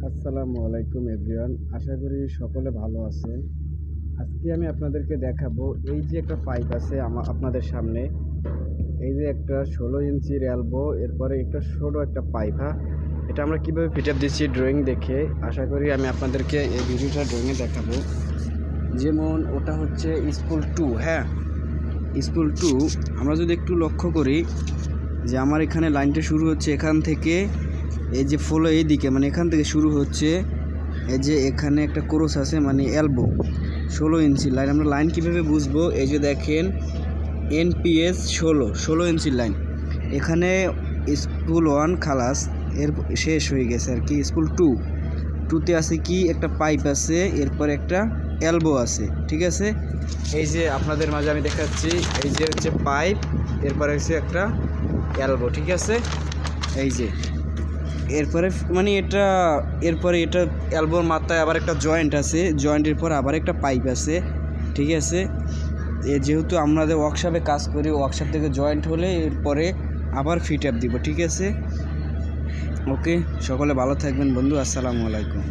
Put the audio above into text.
আসসালামু আলাইকুম এভরিওয়ান। আশা করি সকলে ভালো আছেন। আজকে আমি আপনাদেরকে দেখাবো এই যে একটা পাইপ আছে আপনাদের সামনে। এই যে একটা 16 ইঞ্চির এলবো, এরপরে একটা ছোট একটা পাইপ। হ্যাঁ, এটা আমরা কিভাবে ফিট আপ দিচ্ছি ড্রয়িং দেখে। আশা করি আমি আপনাদেরকে এই ভিডিওটা ড্রয়িংয়ে দেখাবো। যেমন ওটা হচ্ছে স্পুল 2। হ্যাঁ, স্পুল 2 আমরা যদি একটু লক্ষ্য করি যে আমার এখানে লাইনটা শুরু হচ্ছে এখান থেকে, এই যে ফলো এই দিকে, মানে এখান থেকে শুরু হচ্ছে। এই যে এখানে একটা ক্রস আছে, মানে এলবো 16 ইঞ্চি লাইন। আমরা লাইন কীভাবে বুঝবো? এই যে দেখেন এনপিএস 16 ইঞ্চির লাইন। এখানে স্পুল 1 খালাস, এর শেষ হয়ে গেছে আর কি। স্পুল 2তে আছে কি একটা পাইপ আছে, এরপর একটা এলবো আছে। ঠিক আছে, এই যে আপনাদের মাঝে আমি দেখাচ্ছি। এই যে হচ্ছে পাইপ, এরপরে হচ্ছে একটা এলবো। ঠিক আছে, এই যে এরপরে মানে এরপরে এটা এলবোর মাথায় আবার একটা জয়েন্ট আছে, জয়েন্টের পর আবার একটা পাইপ আছে। ঠিক আছে, যেহেতু আমাদের ওয়ার্কশপে কাজ করি, ওয়ার্কশপ থেকে জয়েন্ট হলে এরপরে আবার ফিট আপ দিব। ঠিক আছে, ওকে, সকলে ভালো থাকবেন বন্ধু। আসসালামু আলাইকুম।